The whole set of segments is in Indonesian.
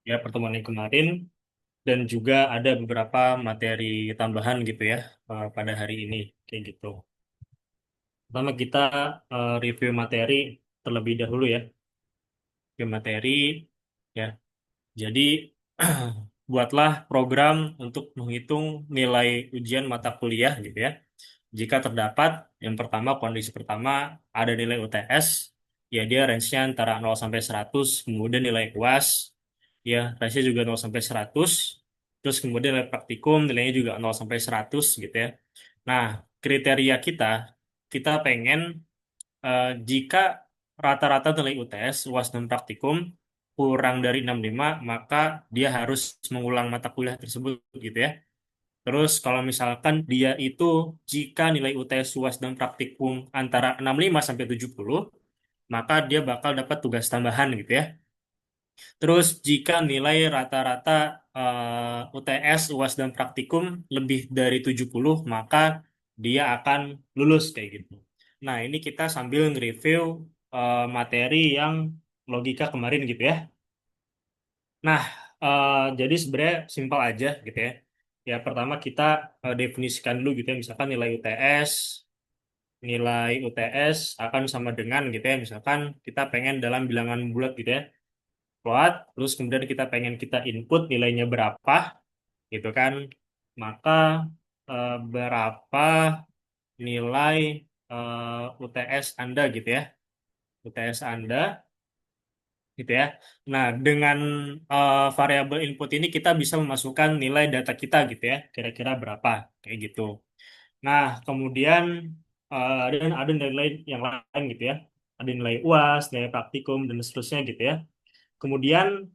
ya pertemuan yang kemarin dan juga ada beberapa materi tambahan gitu ya pada hari ini kayak gitu. Pertama kita review materi terlebih dahulu ya. Review materi ya. Jadi buatlah program untuk menghitung nilai ujian mata kuliah gitu ya. Jika terdapat yang pertama kondisi pertama ada nilai UTS ya dia range-nya antara 0 sampai 100, kemudian nilai UAS ya range-nya juga 0 sampai 100. Terus kemudian nilai praktikum nilainya juga 0 sampai 100 gitu ya. Nah, kriteria kita pengen jika rata-rata nilai UTS, UAS dan praktikum kurang dari 65, maka dia harus mengulang mata kuliah tersebut gitu ya. Terus kalau misalkan dia itu jika nilai UTS, UAS dan praktikum antara 65 sampai 70, maka dia bakal dapat tugas tambahan gitu ya. Terus jika nilai rata-rata UTS, UAS dan praktikum lebih dari 70, maka dia akan lulus kayak gitu. Nah, ini kita sambil nge-review materi yang logika kemarin gitu ya. Nah, jadi sebenarnya simpel aja gitu ya. Ya, pertama kita definisikan dulu gitu ya, misalkan nilai UTS akan sama dengan gitu ya, misalkan kita pengen dalam bilangan bulat gitu ya, plot, terus kemudian kita pengen kita input nilainya berapa gitu kan, maka berapa nilai UTS Anda gitu ya, UTS Anda gitu ya. Nah, dengan variabel input ini kita bisa memasukkan nilai data kita gitu ya, kira-kira berapa kayak gitu. Nah, kemudian ada nilai yang lain gitu ya. Ada nilai UAS, nilai praktikum dan seterusnya gitu ya. Kemudian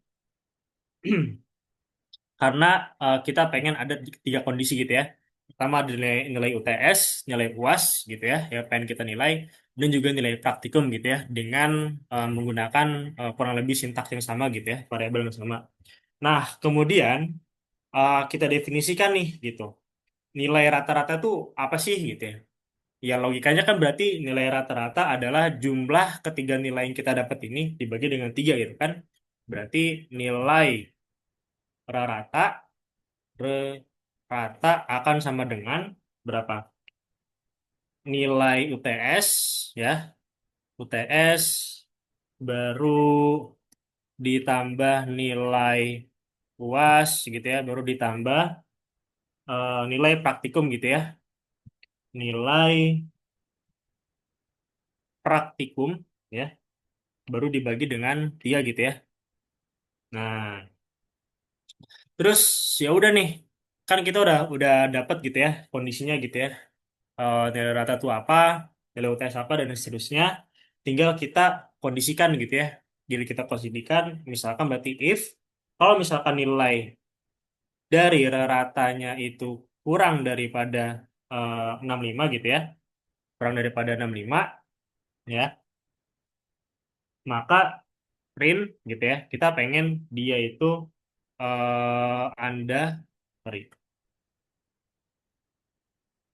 karena kita pengen ada tiga kondisi gitu ya. Pertama ada nilai UTS, nilai UAS gitu ya, yang pengen kita nilai, dan juga nilai praktikum gitu ya, dengan menggunakan kurang lebih sintaks yang sama gitu ya, variabel yang sama. Nah, kemudian kita definisikan nih gitu. Nilai rata-rata tuh apa sih gitu ya? Ya logikanya kan berarti nilai rata-rata adalah jumlah ketiga nilai yang kita dapat ini dibagi dengan tiga gitu kan. Berarti nilai rata rata akan sama dengan berapa? Nilai UTS ya, UTS baru ditambah nilai UAS gitu ya, baru ditambah nilai praktikum gitu ya. Nilai praktikum ya, baru dibagi dengan tiga gitu ya. Nah, terus ya udah nih, kan kita udah dapat gitu ya kondisinya gitu ya. Nilai rata itu apa, nilai UTS apa dan seterusnya. Tinggal kita kondisikan gitu ya. Jadi kita kondisikan, misalkan berarti if kalau misalkan nilai dari ratanya itu kurang daripada 65 gitu ya, kurang daripada 65 ya, maka print gitu ya. Kita pengen dia itu Anda sorry,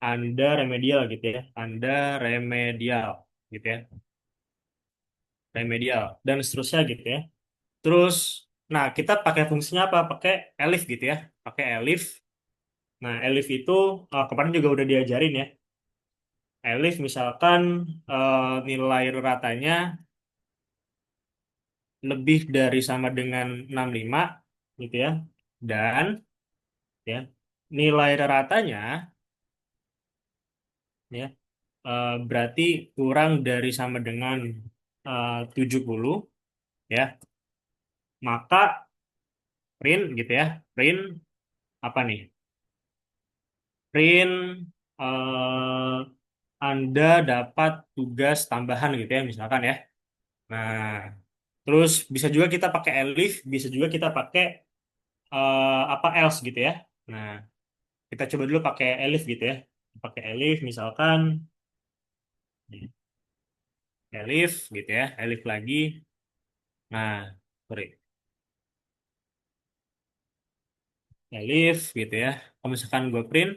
Anda remedial gitu ya. Anda remedial gitu ya. Remedial dan seterusnya gitu ya. Terus nah kita pakai fungsinya apa? Pakai elif gitu ya. Pakai elif. Nah, elif itu kemarin juga udah diajarin ya. Elif misalkan nilai ratanya lebih dari sama dengan 65 gitu ya. Dan ya nilai ratanya ya berarti kurang dari sama dengan 70 ya. Maka print gitu ya. Print apa nih? Print eh, Anda dapat tugas tambahan gitu ya misalkan ya. Nah, terus bisa juga kita pakai elif, bisa juga kita pakai apa else gitu ya. Nah, kita coba dulu pakai elif gitu ya. Pakai elif misalkan elif gitu ya, elif lagi. Nah, sorry, elif gitu ya. Kalau misalkan gue print,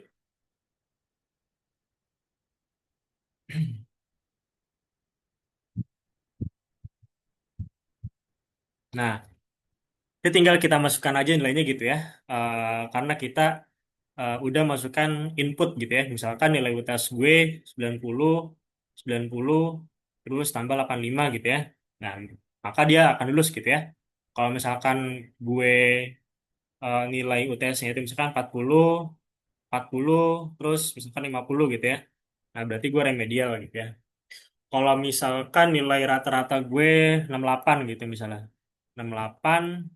nah Jadi tinggal kita masukkan aja nilainya gitu ya. Karena kita udah masukkan input gitu ya. Misalkan nilai UTS gue 90, 90, terus tambah 85 gitu ya. Nah, maka dia akan lulus gitu ya. Kalau misalkan gue nilai UTS-nya itu misalkan 40, 40, terus misalkan 50 gitu ya. Nah, berarti gue remedial gitu ya. Kalau misalkan nilai rata-rata gue 68 gitu misalnya. 68,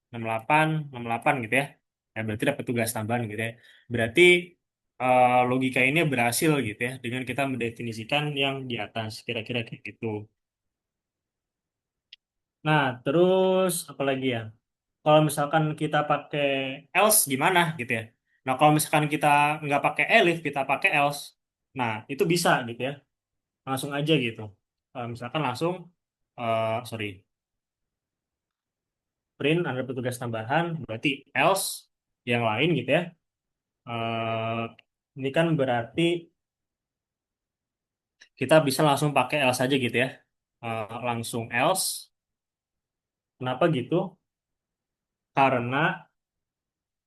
68, 68 gitu ya. Nah, berarti dapat tugas tambahan gitu ya. Berarti logika ini berhasil gitu ya dengan kita mendefinisikan yang di atas kira-kira kayak gitu. Nah, terus apa lagi ya? Kalau misalkan kita pakai else gimana gitu ya. Nah, kalau misalkan kita nggak pakai elif, kita pakai else. Nah, itu bisa gitu ya. Langsung aja gitu. Misalkan langsung sorry, print ada petugas tambahan berarti else yang lain gitu ya. Eh, ini kan berarti kita bisa langsung pakai else aja gitu ya. Langsung else. Kenapa gitu? Karena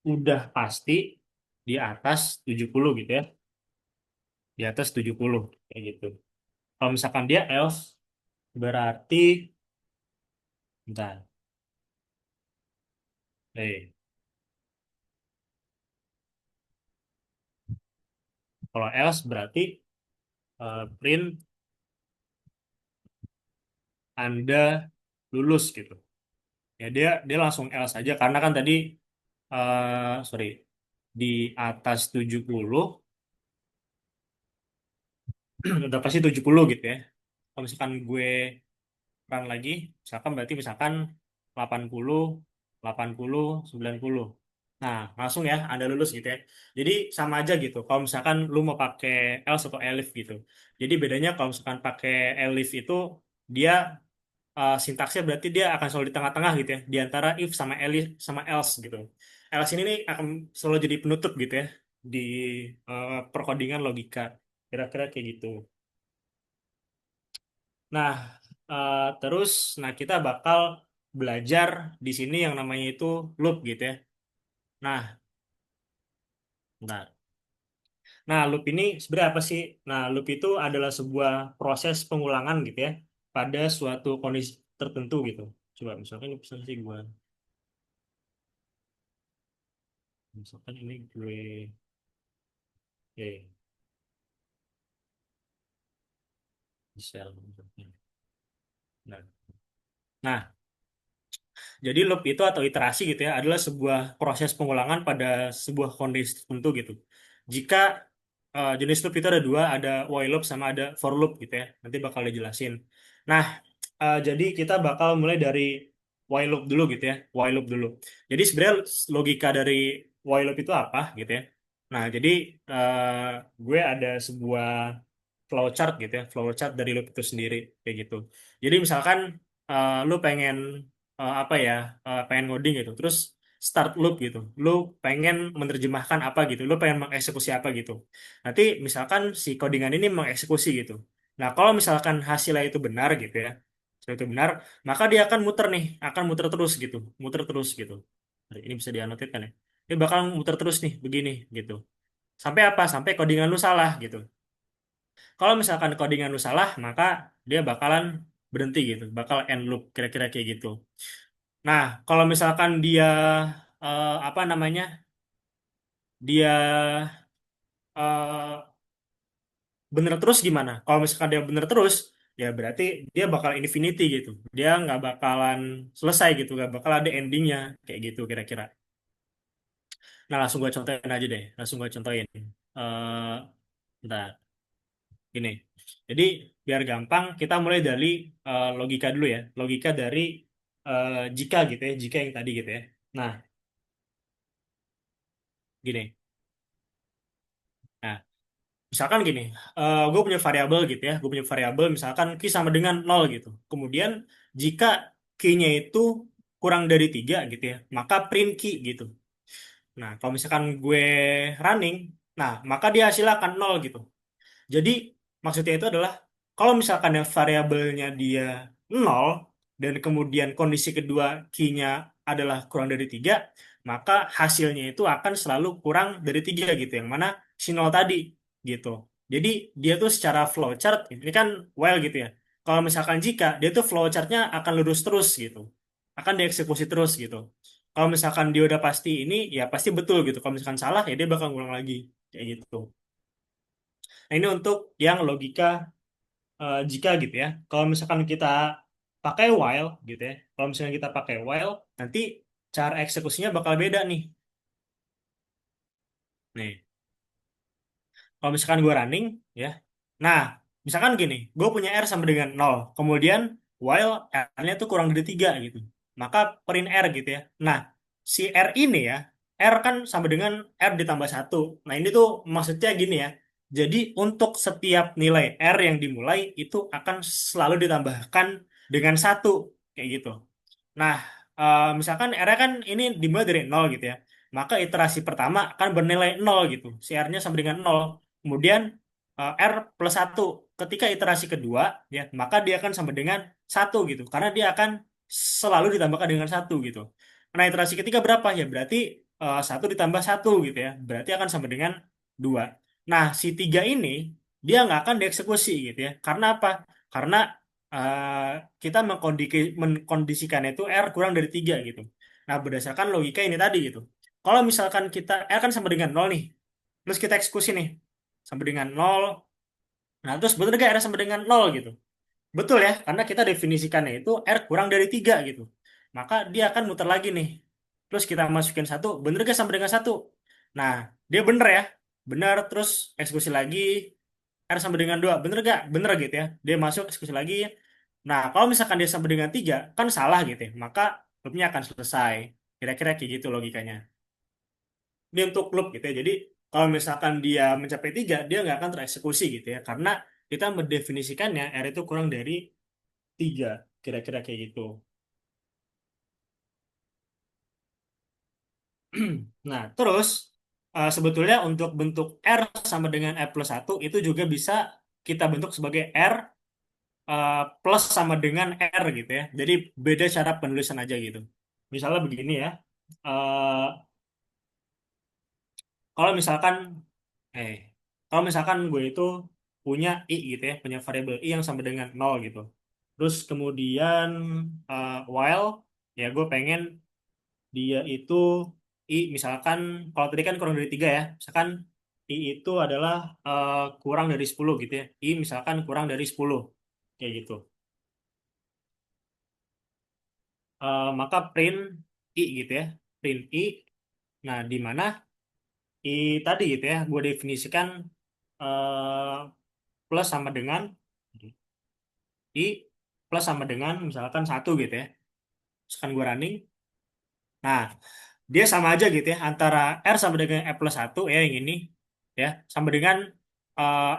udah pasti di atas 70 gitu ya. Di atas 70 kayak gitu. Kalau misalkan dia else berarti bentar. Kalau else berarti print Anda lulus gitu. Ya dia dia langsung else aja karena kan tadi sorry, di atas 70 udah pasti 70 gitu ya. Kalau misalkan gue run lagi, misalkan berarti misalkan 80, 80, 90. Nah, langsung ya Anda lulus gitu ya. Jadi sama aja gitu. Kalau misalkan lu mau pakai else atau elif gitu. Jadi bedanya kalau misalkan pakai elif itu dia sintaksnya berarti dia akan selalu di tengah-tengah gitu ya, di antara if sama elif sama else gitu. Else ini nih akan selalu jadi penutup gitu ya di perkodingan logika. Kira-kira kayak gitu. Nah, terus nah kita bakal belajar di sini yang namanya itu loop gitu ya. Nah, nah, nah loop ini sebenarnya apa sih? Nah, loop itu adalah sebuah proses pengulangan gitu ya pada suatu kondisi tertentu gitu. Coba misalkan ini pesan sih gue, misalkan ini gue, oke, Shell misalkan. Nah, nah, jadi loop itu atau iterasi gitu ya adalah sebuah proses pengulangan pada sebuah kondisi tertentu gitu. Jika jenis loop itu ada dua, ada while loop sama ada for loop gitu ya. Nanti bakal dijelasin. Nah, jadi kita bakal mulai dari while loop dulu gitu ya. While loop dulu. Jadi sebenarnya logika dari while loop itu apa gitu ya. Nah, jadi gue ada sebuah flowchart gitu ya, flowchart dari loop itu sendiri kayak gitu. Jadi misalkan lu pengen apa ya, pengen ngoding gitu, terus start loop gitu, lu pengen menerjemahkan apa gitu, lu pengen mengeksekusi apa gitu. Nanti misalkan si codingan ini mengeksekusi gitu. Nah kalau misalkan hasilnya itu benar gitu ya, hasilnya itu benar, maka dia akan muter nih, akan muter terus gitu, muter terus gitu. Nah, ini bisa dianotit kan ya? Dia bakal muter terus nih, begini gitu. Sampai apa? Sampai codingan lu salah gitu. Kalau misalkan codingan lu salah, maka dia bakalan berhenti gitu, bakal end loop kira-kira kayak gitu. Nah, kalau misalkan dia apa namanya? Dia eh, bener terus gimana? Kalau misalkan dia bener terus, ya berarti dia bakal infinity gitu. Dia nggak bakalan selesai gitu, nggak bakal ada endingnya kayak gitu kira-kira. Nah, langsung gue contohin aja deh, langsung gue contohin. Eh bentar, gini. Jadi biar gampang, kita mulai dari logika dulu ya. Logika dari jika gitu ya, jika yang tadi gitu ya. Nah, gini. Nah, misalkan gini, gue punya variabel gitu ya. Gue punya variabel misalkan Q sama dengan 0 gitu. Kemudian jika Q-nya itu kurang dari 3 gitu ya, maka print Q gitu. Nah, kalau misalkan gue running, nah maka dia hasilnya akan 0 gitu. Jadi maksudnya itu adalah kalau misalkan yang variabelnya dia 0 dan kemudian kondisi kedua key-nya adalah kurang dari 3, maka hasilnya itu akan selalu kurang dari 3 gitu, yang mana si nol tadi gitu. Jadi dia tuh secara flowchart, ini kan while gitu ya. Kalau misalkan jika, dia tuh flowchartnya akan lurus terus gitu. Akan dieksekusi terus gitu. Kalau misalkan dia udah pasti ini, ya pasti betul gitu. Kalau misalkan salah, ya dia bakal ngulang lagi. Kayak gitu. Nah, ini untuk yang logika jika gitu ya. Kalau misalkan kita pakai while gitu ya. Kalau misalkan kita pakai while, nanti cara eksekusinya bakal beda nih. Nih, kalau misalkan gue running ya. Nah, misalkan gini, gue punya R sama dengan nol. Kemudian while R-nya tuh kurang dari 3 gitu. Maka print R gitu ya. Nah, si R ini ya, R kan sama dengan R ditambah satu. Nah, ini tuh maksudnya gini ya. Jadi untuk setiap nilai R yang dimulai itu akan selalu ditambahkan dengan satu kayak gitu. Nah, misalkan R kan ini dimulai dari nol gitu ya. Maka iterasi pertama akan bernilai nol gitu. Si R-nya sama dengan nol. Kemudian R plus satu. Ketika iterasi kedua, ya, maka dia akan sama dengan satu gitu. Karena dia akan selalu ditambahkan dengan satu gitu. Nah, iterasi ketiga berapa? Ya berarti satu ditambah satu gitu ya. Berarti akan sama dengan dua. Nah, si tiga ini dia nggak akan dieksekusi gitu ya. Karena apa? Karena eh, kita mengkondisikan itu R kurang dari 3 gitu. Nah, berdasarkan logika ini tadi gitu. Kalau misalkan kita R kan sama dengan nol nih. Terus kita eksekusi nih. Sama dengan nol. Nah, terus bener gak R sama dengan nol gitu? Betul ya, karena kita definisikannya itu R kurang dari 3 gitu. Maka dia akan muter lagi nih. Terus kita masukin satu, bener gak sama dengan satu? Nah, dia bener ya. Bener, terus eksekusi lagi. R sama dengan 2 bener gak? Bener gitu ya. Dia masuk eksekusi lagi. Nah, kalau misalkan dia sama dengan 3 kan salah gitu ya. Maka loopnya akan selesai. Kira-kira kayak gitu logikanya. Ini untuk loop gitu ya. Jadi, kalau misalkan dia mencapai 3 dia nggak akan tereksekusi gitu ya. Karena kita mendefinisikannya R itu kurang dari 3. Kira-kira kayak gitu. Nah, terus sebetulnya untuk bentuk R sama dengan R plus satu itu juga bisa kita bentuk sebagai R plus sama dengan R gitu ya. Jadi beda cara penulisan aja gitu. Misalnya begini ya. eh kalau misalkan eh kalau misalkan gue itu punya i gitu ya, punya variabel i yang sama dengan nol gitu. Terus kemudian while ya gue pengen dia itu I misalkan kalau tadi kan kurang dari 3 ya. Misalkan I itu adalah kurang dari 10 gitu ya. I misalkan kurang dari 10 kayak gitu. Maka print I gitu ya. Print I. Nah, di mana I tadi gitu ya, gue definisikan eh, plus sama dengan I plus sama dengan misalkan satu gitu ya. Misalkan gue running. Nah, dia sama aja gitu ya antara R sama dengan R plus satu ya yang ini ya sama dengan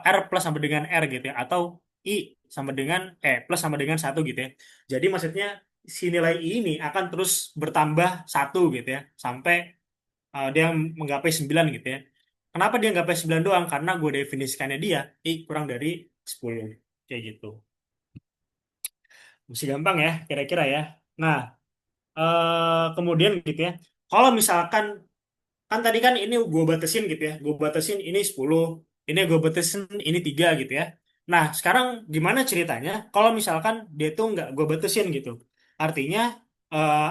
R plus sama dengan R gitu ya atau I sama dengan plus sama dengan satu gitu ya. Jadi maksudnya si nilai I ini akan terus bertambah satu gitu ya sampai dia menggapai 9 gitu ya. Kenapa dia menggapai 9 doang? Karena gue definisikannya dia I kurang dari 10 kayak gitu. Masih gampang ya kira-kira ya. Nah, kemudian gitu ya. Kalau misalkan kan tadi kan ini gue batasin gitu ya, gue batasin ini 10, ini gue batasin ini 3 gitu ya. Nah, sekarang gimana ceritanya kalau misalkan dia tuh nggak gue batasin gitu. Artinya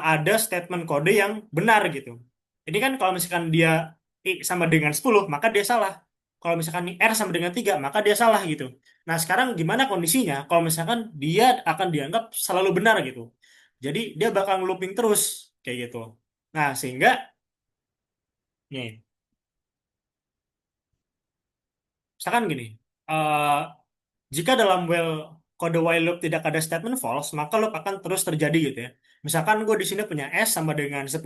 ada statement kode yang benar gitu. Ini kan kalau misalkan dia I sama dengan 10 maka dia salah. Kalau misalkan R sama dengan 3 maka dia salah gitu. Nah, sekarang gimana kondisinya kalau misalkan dia akan dianggap selalu benar gitu. Jadi dia bakal looping terus kayak gitu. Nah, sehingga nih, misalkan gini, eh, jika dalam kode while loop tidak ada statement false, maka loop akan terus terjadi gitu ya. Misalkan gue di sini punya S sama dengan 10,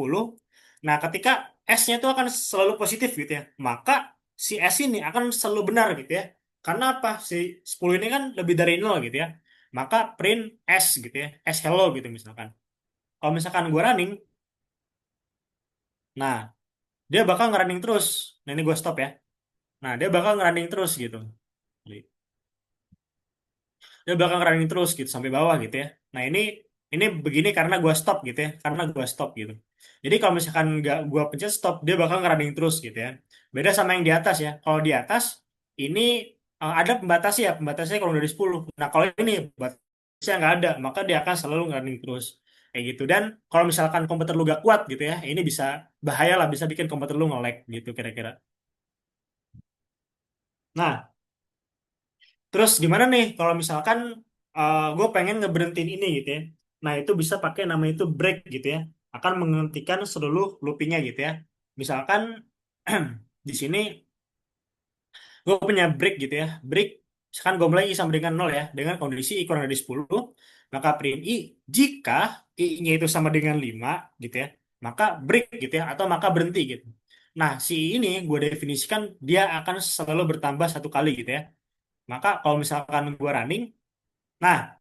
nah ketika S-nya itu akan selalu positif gitu ya, maka si S ini akan selalu benar gitu ya. Karena apa? Si 10 ini kan lebih dari nol gitu ya. Maka print S gitu ya, S hello gitu misalkan. Kalau misalkan gue running, nah dia bakal nge-running terus. Nah ini gue stop ya. Nah dia bakal nge-running terus gitu. Dia bakal running terus gitu sampai bawah gitu ya. Nah ini ini begini karena gua stop gitu ya, karena gua stop gitu. Jadi kalau misalkan nggak gua pencet stop, dia bakal ngerunning terus gitu ya. Beda sama yang di atas ya. Kalau di atas ini ada pembatasnya, ya, pembatasnya kalau dari 10. Nah kalau ini batasnya nggak ada, maka dia akan selalu ngerunning terus kayak gitu. Dan kalau misalkan komputer lu gak kuat gitu ya, ini bisa bahaya lah, bisa bikin komputer lu nge-lag gitu kira-kira. Nah, terus gimana nih kalau misalkan gue pengen ngeberhentiin ini gitu ya. Nah, itu bisa pakai nama itu break gitu ya. Akan menghentikan seluruh loopingnya gitu ya. Misalkan di sini gue punya break gitu ya. Break, misalkan gue mulai I sama dengan 0 ya. Dengan kondisi I kurang dari 10, maka print I jika I-nya itu sama dengan 5 gitu ya. Maka break gitu ya. Atau maka berhenti gitu. Nah, si ini gue definisikan dia akan selalu bertambah satu kali gitu ya. Maka kalau misalkan gue running, nah,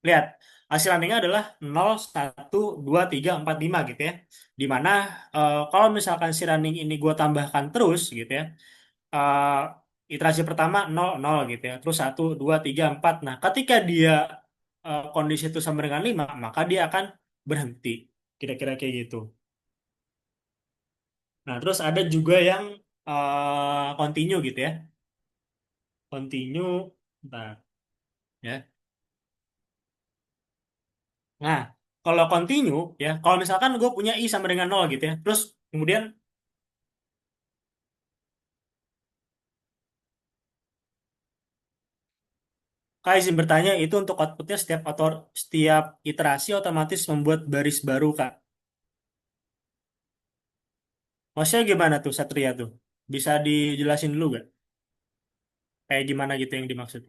lihat, hasil runningnya adalah 0, 1, 2, 3, 4, 5 gitu ya. Dimana kalau misalkan si running ini gue tambahkan terus gitu ya, iterasi pertama 0, 0 gitu ya. Terus 1, 2, 3, 4. Nah, ketika dia kondisi itu sama dengan 5, maka dia akan berhenti. Kira-kira kayak gitu. Nah, terus ada juga yang continue gitu ya. Continue, bentar, ya. Nah, kalau continue ya, kalau misalkan gue punya i sama dengan 0 gitu ya, terus kemudian Kak izin bertanya itu untuk outputnya setiap iterasi otomatis membuat baris baru Kak. Maksudnya gimana tuh Satria tuh? Bisa dijelasin dulu gak? Kayak gimana gitu yang dimaksud?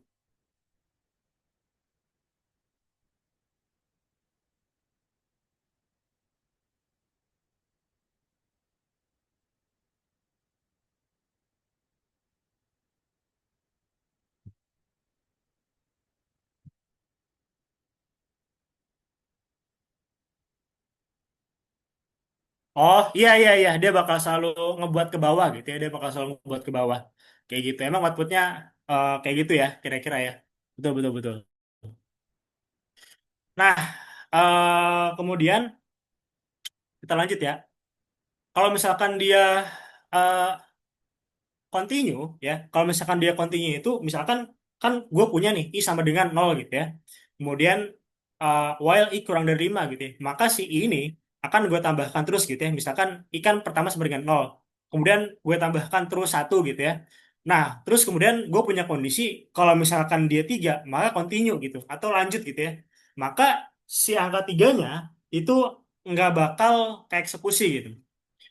Oh iya iya iya, dia bakal selalu ngebuat ke bawah gitu ya, dia bakal selalu ngebuat ke bawah. Kayak gitu. Emang outputnya kayak gitu ya, kira-kira ya. Betul betul betul. Nah, kemudian kita lanjut ya. Kalau misalkan dia eh, continue ya, kalau misalkan dia continue itu misalkan kan gue punya nih i sama dengan 0 gitu ya, kemudian while i kurang dari 5 gitu ya, maka si i ini akan gue tambahkan terus gitu ya, misalkan i kan pertama sama dengan 0, kemudian gue tambahkan terus satu gitu ya. Nah terus kemudian gue punya kondisi kalau misalkan dia 3 maka continue gitu atau lanjut gitu ya, maka si angka tiganya itu nggak bakal ke eksekusi gitu,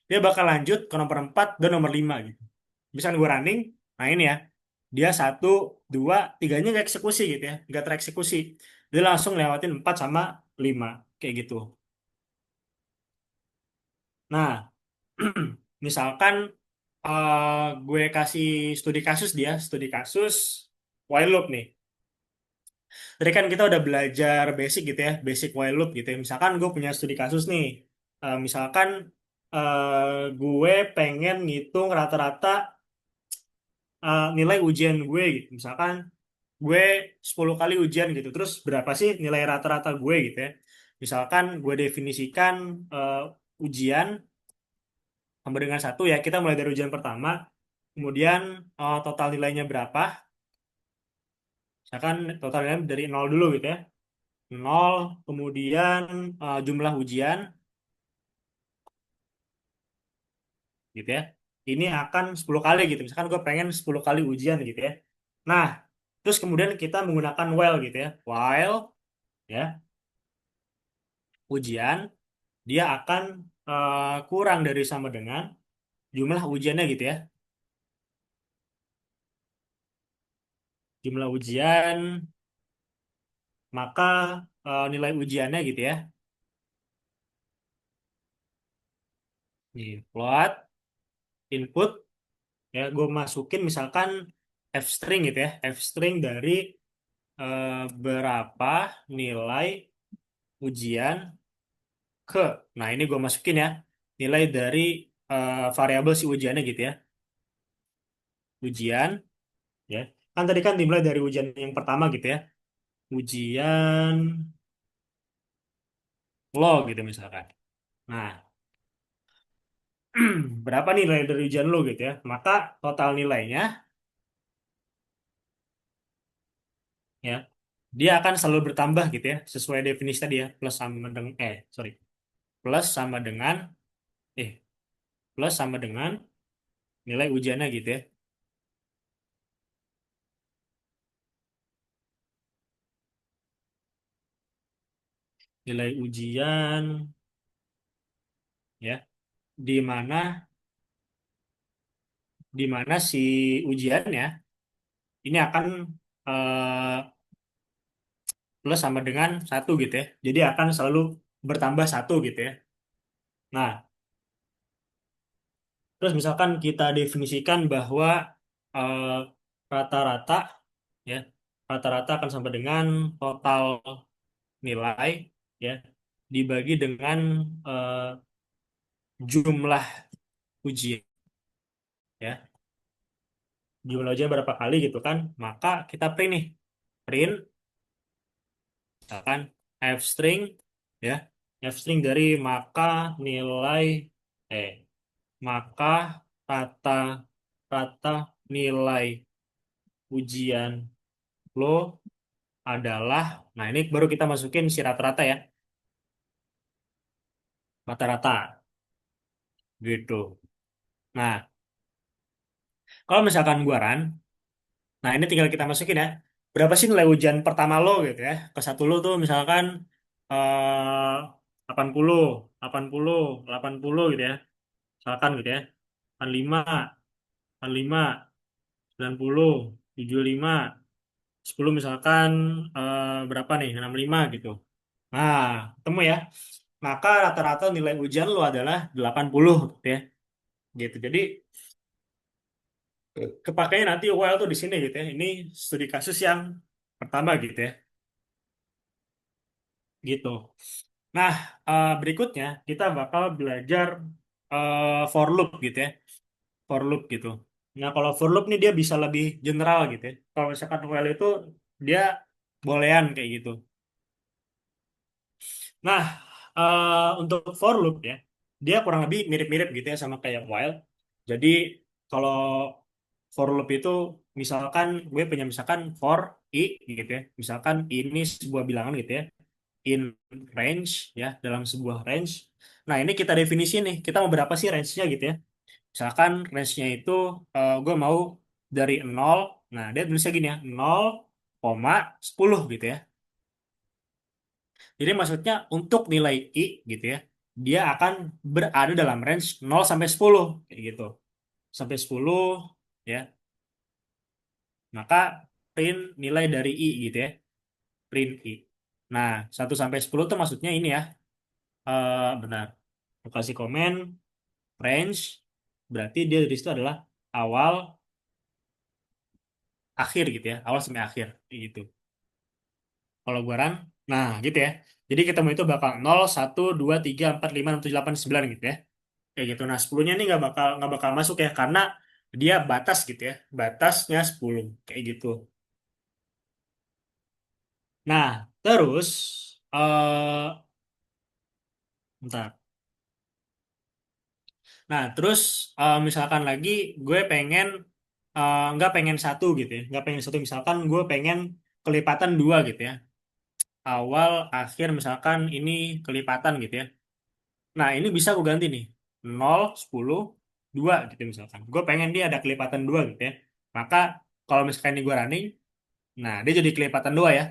dia bakal lanjut ke nomor 4 dan nomor 5 gitu. Misalnya gue running, nah ini ya, dia satu, dua, tiganya nggak eksekusi gitu ya, nggak tereksekusi. Dia langsung lewatin 4 sama 5, kayak gitu. Nah, misalkan gue kasih studi kasus dia, studi kasus while loop nih. Tadi kan kita udah belajar basic gitu ya, basic while loop gitu ya. Misalkan gue punya studi kasus nih, misalkan gue pengen ngitung rata-rata nilai ujian gue gitu. Misalkan gue 10 kali ujian gitu. Terus berapa sih nilai rata-rata gue gitu ya. Misalkan gue definisikan ujian sama dengan satu ya. Kita mulai dari ujian pertama. Kemudian total nilainya berapa. Misalkan total nilainya dari nol dulu gitu ya. Nol, kemudian jumlah ujian gitu ya. Ini akan 10 kali gitu. Misalkan gue pengen 10 kali ujian gitu ya. Nah, terus kemudian kita menggunakan while gitu ya. While ya, ujian dia akan kurang dari sama dengan jumlah ujiannya gitu ya. Jumlah ujian, maka nilai ujiannya gitu ya. Nih, plot, input, ya gue masukin misalkan f string gitu ya. F string dari berapa nilai ujian ke. Nah, ini gue masukin ya. Nilai dari variabel si ujiannya gitu ya. Ujian, ya. Kan tadi kan dimulai dari ujian yang pertama gitu ya. Ujian lo gitu misalkan. Nah, berapa nih nilai dari ujian lo gitu ya. Maka total nilainya ya, dia akan selalu bertambah gitu ya, sesuai definisi tadi ya, plus sama dengan eh plus sama dengan nilai ujiannya gitu ya. Nilai ujian ya, di mana si ujiannya ini akan eh, plus sama dengan satu gitu ya. Jadi akan selalu bertambah satu gitu ya. Nah, terus misalkan kita definisikan bahwa eh, rata-rata ya, rata-rata akan sama dengan total nilai ya dibagi dengan eh, jumlah ujian ya. Jumlah ujian berapa kali gitu kan. Maka kita print nih. Print misalkan f string ya. F string dari nilai eh maka rata rata nilai ujian lo adalah, nah ini baru kita masukin si rata-rata ya, rata-rata gitu. Nah, kalau misalkan gua run, nah ini tinggal kita masukin ya, berapa sih nilai ujian pertama lo gitu ya, ke satu lo tuh misalkan eh 80, 80, 80 gitu ya, misalkan gitu ya, 85, 85, 90, 75, 10 misalkan berapa nih, 65 gitu. Nah, ketemu ya. Maka rata-rata nilai ujian lo adalah 80 gitu ya. Gitu. Jadi kepakainya nanti while tuh di sini gitu ya. Ini studi kasus yang pertama gitu ya. Gitu. Nah, berikutnya kita bakal belajar for loop gitu ya. For loop gitu. Nah, kalau for loop nih dia bisa lebih general gitu ya. Kalau misalkan while itu dia bolehan kayak gitu. Nah, untuk for loop ya, dia kurang lebih mirip-mirip gitu ya sama kayak while. Jadi kalau for loop itu misalkan gue punya misalkan for i gitu ya. Misalkan ini sebuah bilangan gitu ya. In range ya, dalam sebuah range. Nah, ini kita definisi nih. Kita mau berapa sih range-nya gitu ya. Misalkan range-nya itu gue mau dari nol. Nah, dia tulisnya gini ya, 0,10 gitu ya. Jadi maksudnya untuk nilai I gitu ya, dia akan berada dalam range 0 sampai 10 kayak gitu. Sampai 10 ya. Maka print nilai dari I gitu ya. Print I. Nah, 1 sampai 10 itu maksudnya ini ya. Benar. Aku kasih komen range berarti dia dari situ adalah awal akhir gitu ya. Awal sampai akhir kayak gitu. Kalau gua run, nah gitu ya. Jadi ketemu itu bakal 0, 1, 2, 3, 4, 5, 6, 7, 8, 9 gitu ya. Kayak gitu. Nah, 10-nya ini nggak bakal masuk ya karena dia batas gitu ya. Batasnya 10 kayak gitu. Nah, terus bentar. Nah, terus misalkan lagi gue pengen nggak pengen satu gitu ya. Nggak pengen satu misalkan gue pengen kelipatan dua gitu ya. Awal akhir misalkan ini kelipatan gitu ya. Nah, ini bisa gue ganti nih. 0, 10, 2 gitu misalkan. Gue pengen dia ada kelipatan 2 gitu ya. Maka kalau misalkan ini gue running, nah dia jadi kelipatan 2 ya.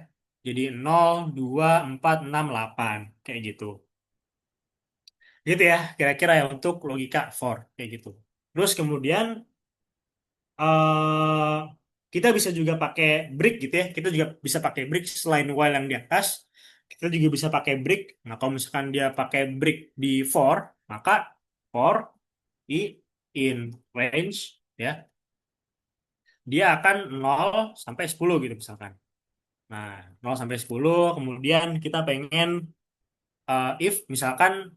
Jadi 0, 2, 4, 6, 8 kayak gitu. Gitu ya, kira-kira ya untuk logika for kayak gitu. Terus kemudian eh kita bisa juga pakai break gitu ya. Kita juga bisa pakai break selain while yang di atas. Kita juga bisa pakai break. Nah, kalau misalkan dia pakai break di for, maka for i in range ya, dia akan 0 sampai 10 gitu misalkan. Nah, 0 sampai 10 kemudian kita pengen if misalkan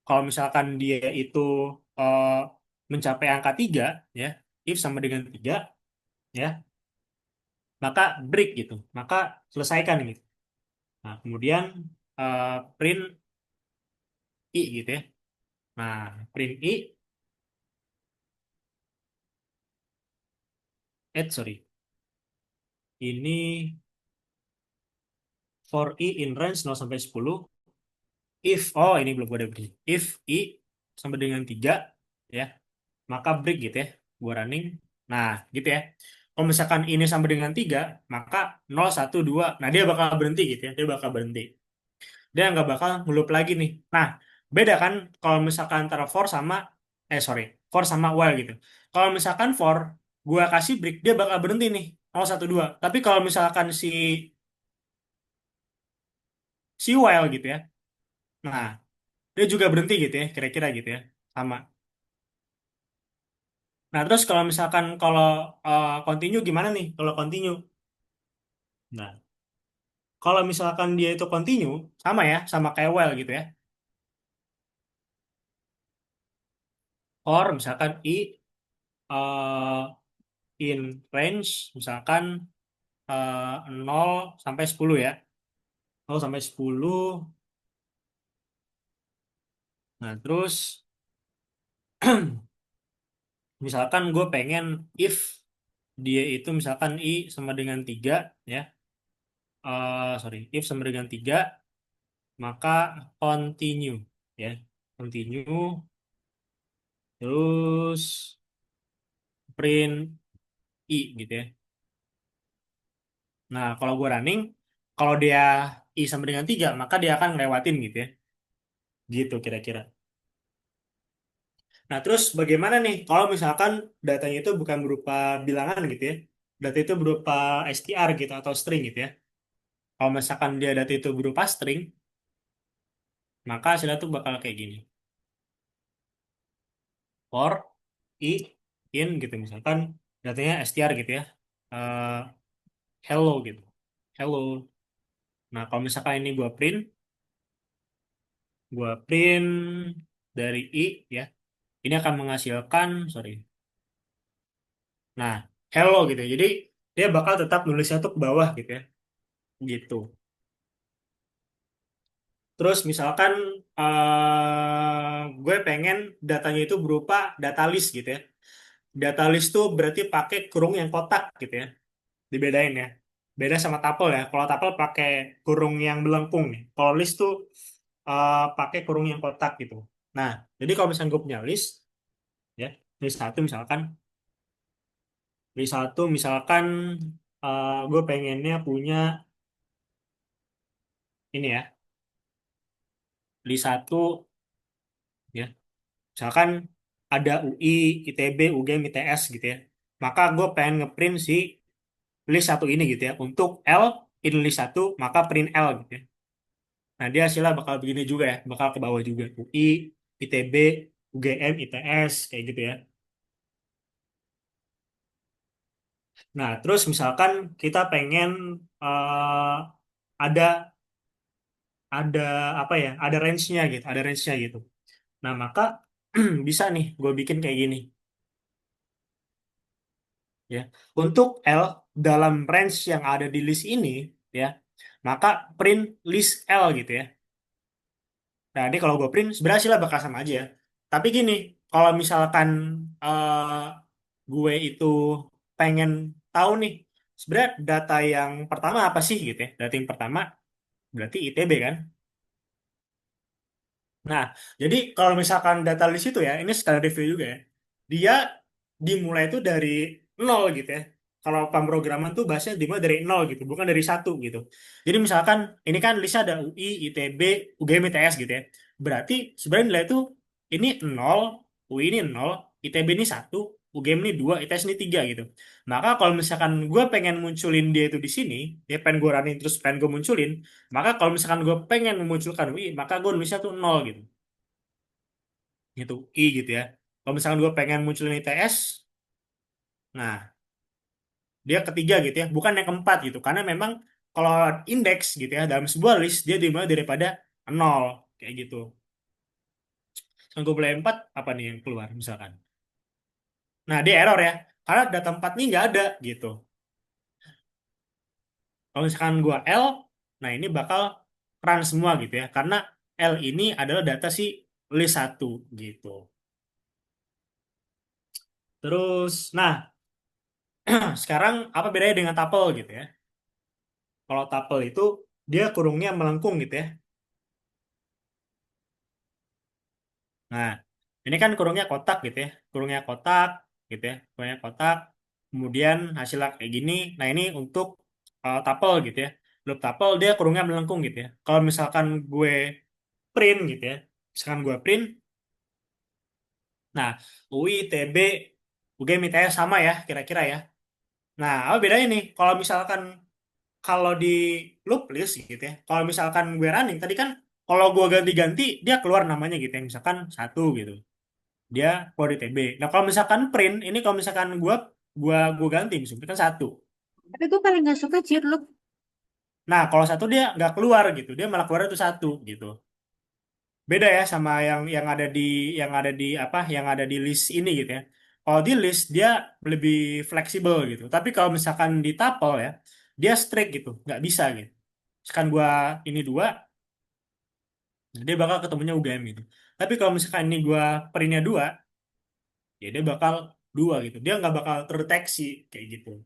kalau misalkan dia itu eh, mencapai angka 3 ya, if sama dengan 3 ya, maka break gitu. Maka selesaikan gitu. Nah, kemudian print I gitu ya. Nah, print I, sorry, ini for I in range 0 sampai 10, if, oh ini belum gue beri, if I sama dengan 3, ya, maka break gitu ya, gue running. Nah, gitu ya. Kalau misalkan ini sama dengan 3, maka 0, 1, 2, nah dia bakal berhenti gitu ya, dia bakal berhenti. Dia nggak bakal ngeloop lagi nih. Nah, beda kan kalau misalkan antara for sama, sorry, for sama while gitu. Kalau misalkan for, gua kasih break, dia bakal berhenti nih, 0, 1, 2. Tapi kalau misalkan si while gitu ya, nah, dia juga berhenti gitu ya, kira-kira gitu ya, sama. Nah, terus kalau misalkan kalau continue gimana nih? Kalau continue, nah, kalau misalkan dia itu continue, sama ya, sama kayak while gitu ya. Or misalkan I uh, in range, misalkan 0 sampai 10 ya. 0 sampai 10. Nah, terus misalkan gue pengen if dia itu misalkan I sama dengan 3 ya. Sorry, if sama dengan 3 maka continue ya. Continue terus print I gitu ya. Nah, kalau gue running, kalau dia I sama dengan 3 maka dia akan ngelewatin gitu ya. Gitu kira-kira. Nah, terus bagaimana nih kalau misalkan datanya itu bukan berupa bilangan gitu ya. Data itu berupa str gitu atau string gitu ya. Kalau misalkan dia data itu berupa string, maka hasilnya tuh bakal kayak gini. For I in gitu misalkan datanya str gitu ya. Eh, hello gitu. Hello. Nah, kalau misalkan ini gua print dari I ya. Ini akan menghasilkan, sorry. Nah, hello gitu ya. Jadi dia bakal tetap nulisnya tuh ke bawah gitu ya. Gitu. Terus misalkan gue pengen datanya itu berupa data list gitu ya. Data list tuh berarti pakai kurung yang kotak gitu ya. Dibedain ya. Beda sama tuple ya. Kalau tuple pakai kurung yang melengkung nih. Kalau list tuh pakai kurung yang kotak gitu. Nah, jadi kalau misalkan gue punya list ya, list satu misalkan gue pengennya punya ini ya, list satu ya. Misalkan ada UI, ITB, UGM, ITS gitu ya. Maka gue pengen ngeprint si list satu ini gitu ya. Untuk L in list satu, maka print L gitu ya. Nah dia hasilnya bakal begini juga ya. Bakal ke bawah juga. UI, ITB, UGM, ITS, kayak gitu ya. Nah terus misalkan kita pengen ada ada apa ya? Ada range-nya gitu. Ada range-nya gitu. Nah maka bisa nih gue bikin kayak gini. Ya. Untuk L dalam range yang ada di list ini ya, maka print list L gitu ya. Nah, ini kalau gue print sebenarnya hasilnya bakal sama aja ya. Tapi gini, kalau misalkan gue itu pengen tahu nih sebenarnya data yang pertama apa sih gitu ya. Data yang pertama berarti ITB kan. Nah, jadi kalau misalkan data list itu ya, ini sekali review juga ya. Dia dimulai itu dari nol gitu ya. Kalau pemrograman tuh bahasanya dimulai dari nol gitu, bukan dari satu gitu. Jadi misalkan ini kan listnya ada UI, ITB, UGM, ITS gitu ya. Berarti sebenarnya nilai itu ini nol, UI ini nol, ITB ini satu, UGM ini dua, ITS ini tiga gitu. Maka kalau misalkan gue pengen munculin dia itu di sini, ya pengen gue running terus pengen gue munculin, maka kalau misalkan gue pengen memunculkan UI, maka gue nulisnya tuh nol gitu. Gitu, I gitu ya. Kalau misalkan gue pengen munculin ITS, nah dia ketiga gitu ya, bukan yang keempat gitu. Karena memang kalau indeks gitu ya, dalam sebuah list, dia dimulai daripada nol, kayak gitu. Yang gue mulai 4, apa nih yang keluar misalkan. Nah, dia error ya, karena data 4 nih nggak ada gitu. Kalau misalkan gue L, nah ini bakal run semua gitu ya, karena L ini adalah data si list satu gitu. Terus, nah, sekarang apa bedanya dengan tuple gitu ya? Kalau tuple itu dia kurungnya melengkung gitu ya. Nah, ini kan kurungnya kotak gitu ya. Kurungnya kotak gitu ya. Kurungnya kotak. Kemudian hasilnya kayak gini. Nah, ini untuk tuple gitu ya. Loop tuple dia kurungnya melengkung gitu ya. Kalau misalkan gue print gitu ya. Misalkan gue print, nah, UI, TB, UGM, ITS sama ya kira-kira ya. Nah, apa bedanya nih? Kalau di loop list gitu ya. Kalau misalkan gue running tadi kan kalau gue ganti-ganti dia keluar namanya gitu ya. Misalkan satu gitu. Dia keluar di TB. Nah, kalau misalkan print ini kalau misalkan gue ganti misalkan kan satu. Tapi gue paling gak suka cheat loop. Nah, kalau satu dia nggak keluar gitu. Dia malah keluar itu satu gitu. Beda ya sama yang ada di list ini gitu ya. Kalau di list dia lebih fleksibel gitu. Tapi kalau misalkan di tuple ya, dia strict gitu, nggak bisa gitu. Misalkan gua ini dua, dia bakal ketemunya UGM gitu. Tapi kalau misalkan ini gua printnya dua, ya dia bakal dua gitu. Dia nggak bakal terdeteksi kayak gitu.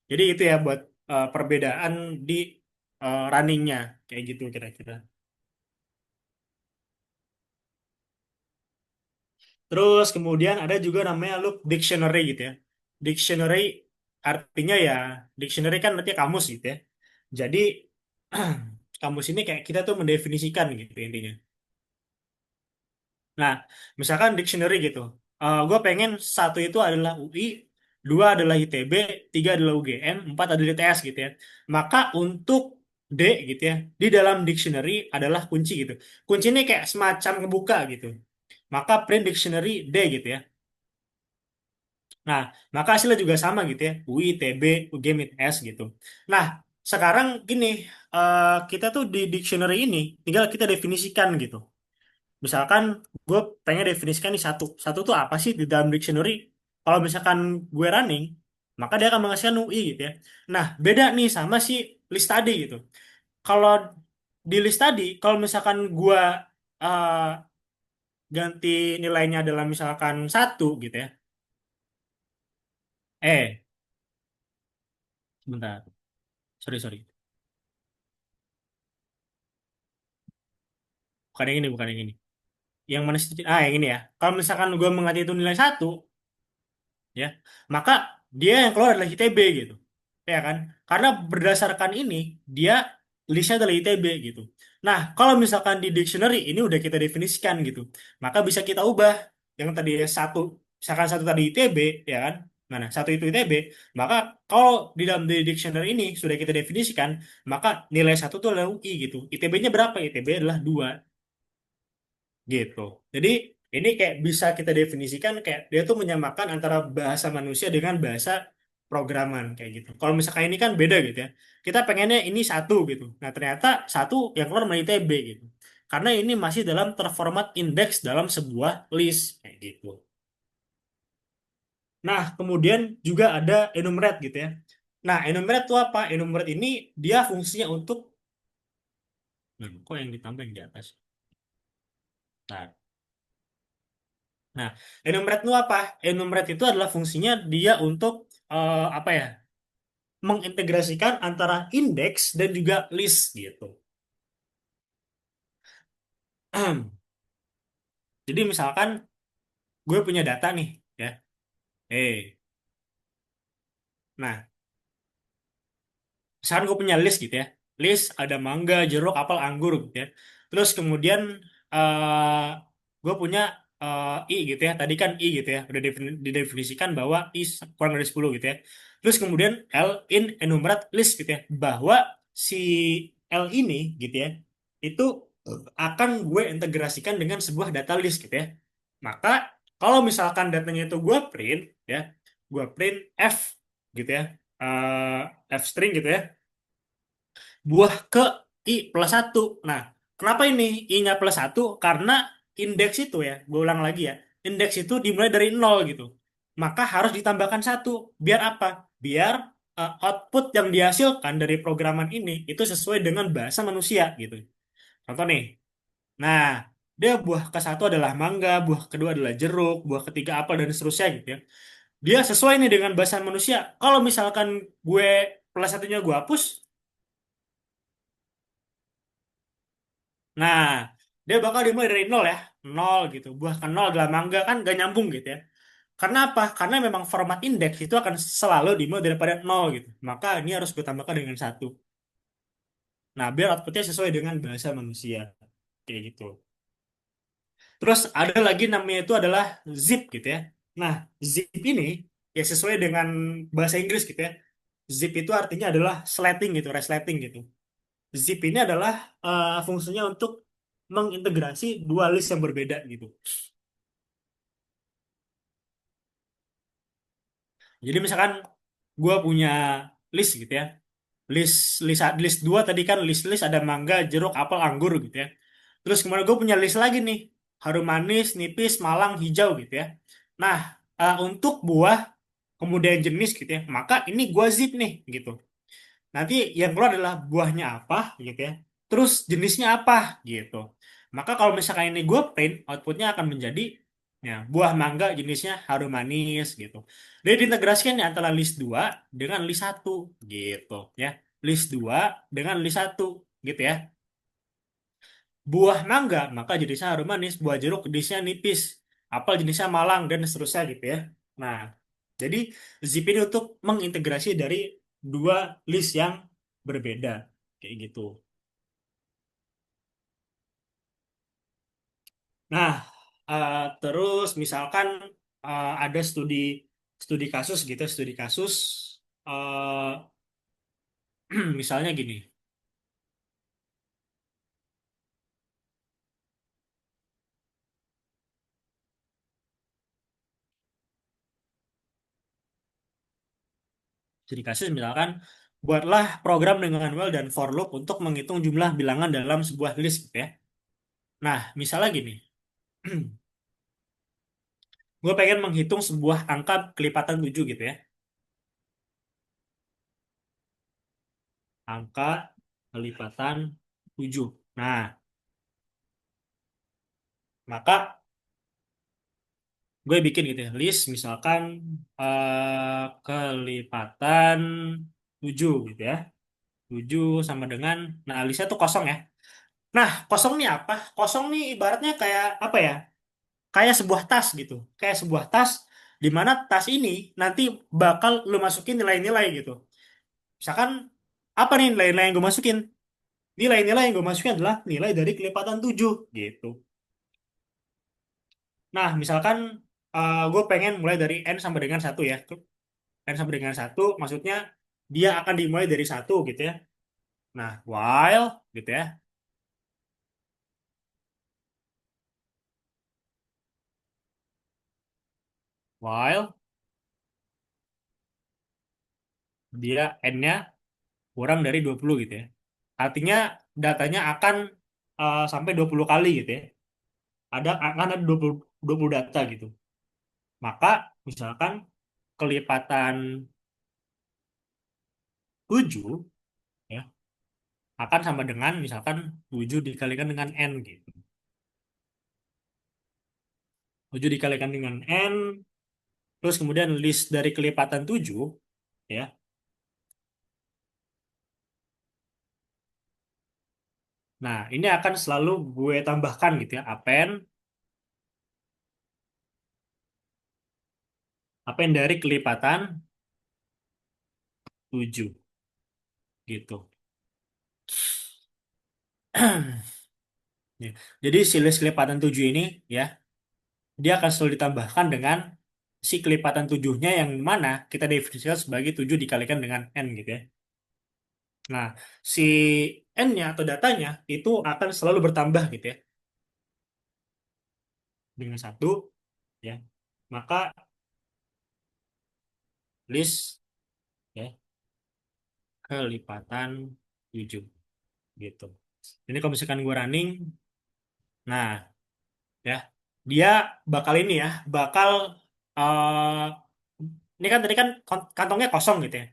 Jadi itu ya buat perbedaan di runningnya kayak gitu kira-kira. Terus kemudian ada juga namanya loop dictionary gitu ya. Dictionary artinya ya, dictionary kan artinya kamus gitu ya. Jadi kamus ini kayak kita tuh mendefinisikan gitu intinya. Nah, misalkan dictionary gitu. Gue pengen satu itu adalah UI, dua adalah ITB, tiga adalah UGM, empat adalah ITS gitu ya. Maka untuk D gitu ya, di dalam dictionary adalah kunci gitu. Kunci ini kayak semacam ngebuka gitu. Maka print dictionary D gitu ya. Nah, maka hasilnya juga sama gitu ya. UI, TB, UGM, ITS gitu. Nah, sekarang gini, kita tuh di dictionary ini tinggal kita definisikan gitu. Misalkan gue pengen definisikan nih satu. Satu tuh apa sih di dalam dictionary? Kalau misalkan gue running, maka dia akan menghasilkan UI gitu ya. Nah, beda nih sama si list tadi gitu. Kalau di list tadi, kalau misalkan gue eh, ganti nilainya dalam misalkan satu gitu ya. Sebentar. Sorry, sorry. Bukan yang ini, bukan yang ini. Yang mana sih? Yang ini ya. Kalau misalkan gue menganti itu nilai satu, ya, maka dia yang keluar adalah ITB gitu, ya kan? Karena berdasarkan ini dia listnya adalah ITB gitu. Nah, kalau misalkan di dictionary ini udah kita definisikan gitu, maka bisa kita ubah yang tadi satu, misalkan satu tadi ITB, ya kan? Mana satu itu ITB, maka kalau di dictionary ini sudah kita definisikan, maka nilai satu itu adalah UI gitu. ITB-nya berapa? ITB adalah 2 gitu. Jadi ini kayak bisa kita definisikan kayak dia tuh menyamakan antara bahasa manusia dengan bahasa programan kayak gitu. Kalau misalkan ini kan beda gitu ya. Kita pengennya ini satu gitu. Nah ternyata satu yang keluar malah ITB gitu. Karena ini masih dalam terformat indeks dalam sebuah list kayak gitu. Nah kemudian juga ada enumerate gitu ya. Nah enumerate itu apa? Enumerate ini dia fungsinya untuk kok yang ditambah yang di atas. Nah, Nah, enumerate itu apa? Enumerate itu adalah fungsinya dia untuk apa ya? Mengintegrasikan antara indeks dan juga list gitu. Jadi misalkan gue punya data nih, ya. Nah, misalkan gue punya list gitu ya. List ada mangga, jeruk, apel, anggur gitu ya. Terus kemudian eh gue punya I gitu ya. Tadi kan I gitu ya. Udah didefinisikan bahwa I kurang dari 10 gitu ya. Terus kemudian L in enumerate list gitu ya. Bahwa si L ini gitu ya. Itu akan gue integrasikan dengan sebuah data list gitu ya. Maka kalau misalkan datanya itu gue print ya. Gue print F gitu ya. F string gitu ya, buah ke I plus satu. Nah, kenapa ini I-nya plus satu? Karena indeks itu ya, gue ulang lagi ya, indeks itu dimulai dari nol gitu. Maka harus ditambahkan satu. Biar apa? Biar output yang dihasilkan dari programan ini itu sesuai dengan bahasa manusia gitu. Contoh nih, Nah, dia buah ke satu adalah mangga, buah kedua adalah jeruk, buah ketiga apel dan seterusnya gitu ya. Dia sesuai nih dengan bahasan manusia. Kalau misalkan gue plus satunya gue hapus, nah dia bakal dimulai dari nol ya, nol gitu. Buah ke nol adalah mangga kan gak nyambung gitu ya. Karena apa? Karena memang format indeks itu akan selalu dimulai daripada nol gitu. Maka ini harus gue tambahkan dengan satu. Nah, biar outputnya sesuai dengan bahasa manusia. Kayak gitu. Terus ada lagi namanya itu adalah zip gitu ya. Nah, zip ini ya sesuai dengan bahasa Inggris gitu ya. Zip itu artinya adalah sleting gitu, resleting gitu. Zip ini adalah fungsinya untuk mengintegrasi dua list yang berbeda gitu. Jadi misalkan gue punya list gitu ya. List list list dua tadi kan list ada mangga, jeruk, apel, anggur gitu ya. Terus kemudian gue punya list lagi nih, harum manis, nipis, malang, hijau gitu ya. Nah, untuk buah kemudian jenis gitu ya, maka ini gue zip nih gitu. Nanti yang keluar adalah buahnya apa gitu ya. Terus jenisnya apa gitu. Maka kalau misalkan ini gue print, outputnya akan menjadi ya, buah mangga jenisnya harum manis gitu. Jadi diintegrasikan ya antara list 2 dengan list satu gitu ya. List 2 dengan list satu gitu ya. Buah mangga maka jenisnya harum manis, buah jeruk jenisnya nipis, apel jenisnya malang dan seterusnya gitu ya. Nah, jadi zip ini untuk mengintegrasi dari dua list yang berbeda kayak gitu. Nah, terus misalkan ada studi studi kasus gitu, studi kasus misalnya gini, studi kasus misalkan buatlah program dengan while dan for loop untuk menghitung jumlah bilangan dalam sebuah list gitu ya. Nah, misalnya gini, gue pengen menghitung sebuah angka kelipatan 7 gitu ya. Angka kelipatan 7. Nah, maka gue bikin gitu ya, list misalkan kelipatan 7 gitu ya. 7 sama dengan, nah listnya tuh kosong ya. Nah, kosong nih apa? Kosong nih ibaratnya kayak apa ya? Kayak sebuah tas gitu. Kayak sebuah tas di mana tas ini nanti bakal lu masukin nilai-nilai gitu. Misalkan apa nih nilai-nilai yang gue masukin? Nilai-nilai yang gue masukin adalah nilai dari kelipatan 7 gitu. Nah, misalkan gue pengen mulai dari n sama dengan satu ya. N sama dengan satu maksudnya dia akan dimulai dari satu gitu ya. Nah, while gitu ya. While dia n-nya kurang dari 20 gitu ya. Artinya datanya akan sampai 20 kali gitu ya. Akan ada 20 data gitu. Maka misalkan kelipatan 7 ya akan sama dengan misalkan 7 dikalikan dengan n gitu. 7 dikalikan dengan n terus kemudian list dari kelipatan 7 ya. Nah, ini akan selalu gue tambahkan gitu ya, append dari kelipatan 7 gitu. Ya. Jadi si list kelipatan 7 ini ya, dia akan selalu ditambahkan dengan si kelipatan 7-nya yang mana kita definisikan sebagai 7 dikalikan dengan n gitu ya. Nah, si n-nya atau datanya itu akan selalu bertambah gitu ya dengan satu ya. Maka list ya kelipatan 7 gitu. Ini kalau misalkan gue running, nah ya dia bakal ini ya, bakal eh ini kan tadi kan kantongnya kosong gitu ya.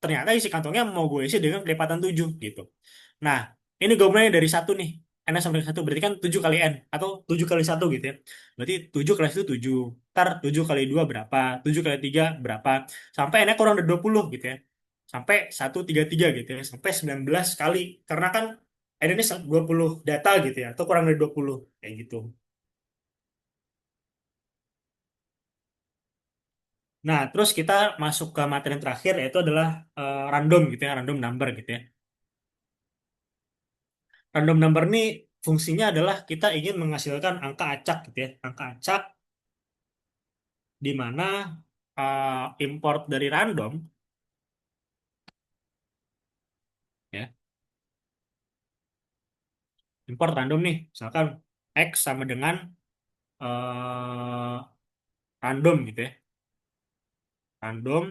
Ternyata isi kantongnya mau gue isi dengan kelipatan 7 gitu. Nah, ini gue mulai dari satu nih. n sama dengan satu berarti kan 7 kali n atau 7 kali satu gitu ya. Berarti 7 kali satu 7. Ntar 7 kali 2 berapa? 7 kali 3 berapa? Sampai n-nya kurang dari 20 gitu ya. Sampai 133 gitu ya. Sampai 19 kali. Karena kan n ini 20 data gitu ya. Atau kurang dari 20. Kayak gitu. Nah, terus kita masuk ke materi yang terakhir yaitu adalah random gitu ya. Random number gitu ya. Random number ini fungsinya adalah kita ingin menghasilkan angka acak gitu ya. Angka acak di mana import dari random ya, import random nih, misalkan x sama dengan random gitu ya, random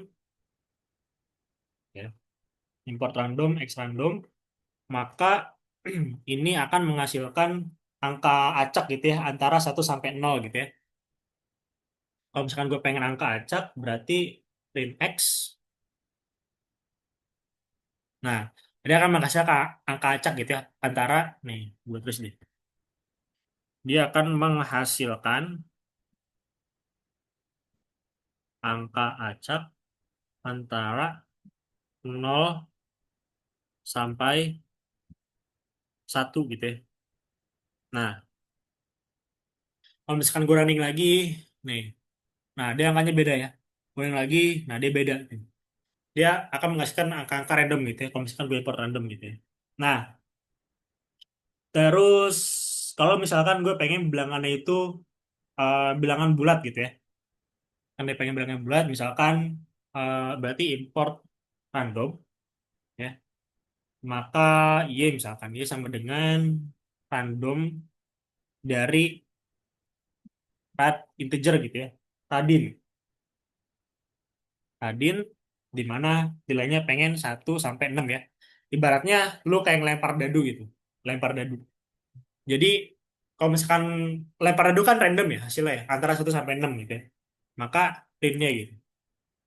ya, import random x random, maka ini akan menghasilkan angka acak gitu ya antara 1 sampai 0 gitu ya. Kalau misalkan gue pengen angka acak berarti print x. Nah, dia akan menghasilkan angka acak gitu ya antara nih, gue tulis deh. Dia akan menghasilkan angka acak antara 0 sampai 1 gitu ya. Nah, kalau misalkan gue running lagi, nih, nah dia angkanya beda ya. Gue running lagi, nah dia beda. Dia akan menghasilkan angka-angka random gitu ya. Kalau misalkan gue import random gitu ya. Nah, terus kalau misalkan gue pengen bilangannya itu bilangan bulat gitu ya. Kan dia pengen bilangan bulat, misalkan berarti import random ya. Maka Y misalkan Y sama dengan random dari integer gitu ya. Radin. Radin di mana nilainya pengen 1 sampai 6 ya. Ibaratnya lu kayak ngelempar dadu gitu. Lempar dadu. Jadi kalau misalkan lempar dadu kan random ya hasilnya ya, antara 1 sampai 6 gitu ya. Maka printnya gitu.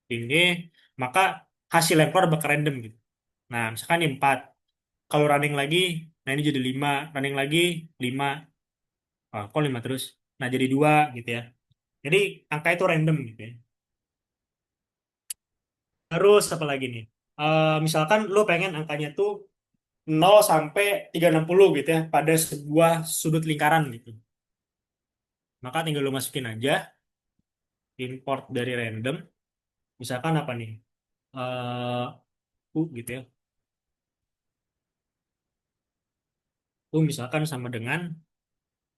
Printnya maka hasil lempar bakal random gitu. Nah, misalkan ini 4. Kalau running lagi, nah ini jadi 5. Running lagi 5. Oh, kok 5 terus? Nah, jadi 2 gitu ya. Jadi angka itu random gitu ya. Terus apa lagi nih? Misalkan lo pengen angkanya tuh 0 sampai 360 gitu ya pada sebuah sudut lingkaran gitu. Maka tinggal lo masukin aja import dari random. Misalkan apa nih? Eh U gitu ya. U misalkan sama dengan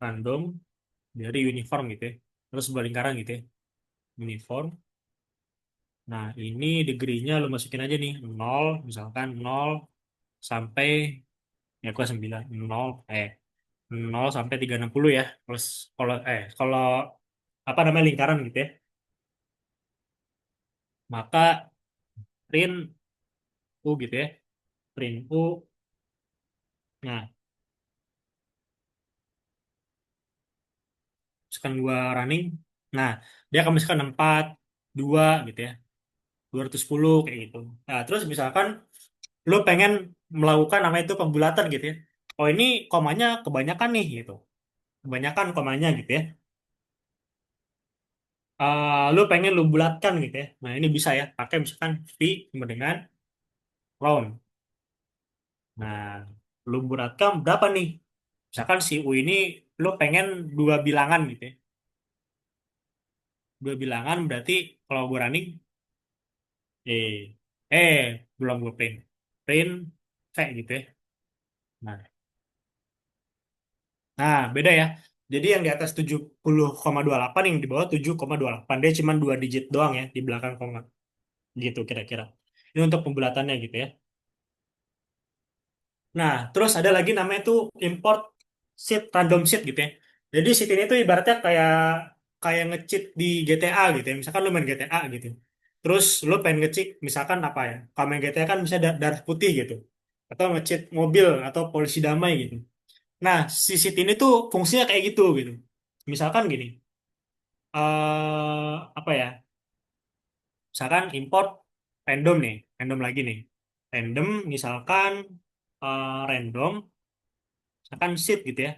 random dari uniform gitu ya. Terus sebuah lingkaran gitu ya. Uniform. Nah, ini degree-nya lo masukin aja nih 0 misalkan 0 sampai ya gua 9 0 sampai 360 ya. Terus kalau apa namanya lingkaran gitu ya. Maka print U gitu ya. Print U. Nah, misalkan gua running. Nah, dia akan misalkan 4 2 gitu ya. 210 kayak gitu. Nah, terus misalkan lu pengen melakukan namanya itu pembulatan gitu ya. Oh, ini komanya kebanyakan nih gitu. Kebanyakan komanya gitu ya. Lu pengen lu bulatkan gitu ya. Nah, ini bisa ya. Pakai misalkan V sama dengan round. Nah, lu bulatkan berapa nih? Misalkan si U ini lu pengen dua bilangan gitu ya. Dua bilangan berarti kalau gue running eh belum gue print. Print V gitu ya. Nah, beda ya. Jadi yang di atas 70,28 yang di bawah 7,28. Dia cuma dua digit doang ya di belakang koma. Gitu kira-kira. Ini untuk pembulatannya gitu ya. Nah, terus ada lagi namanya tuh import sheet, random sheet gitu ya. Jadi sheet ini tuh ibaratnya kayak kayak nge-cheat di GTA gitu ya. Misalkan lu main GTA gitu. Terus lu pengen nge-cheat misalkan apa ya? Kalau main GTA kan bisa darah putih gitu. Atau nge-cheat mobil atau polisi damai gitu. Nah, si sheet ini tuh fungsinya kayak gitu gitu. Misalkan gini, apa ya? Misalkan import random nih, random lagi nih. Random misalkan random misalkan seed gitu ya.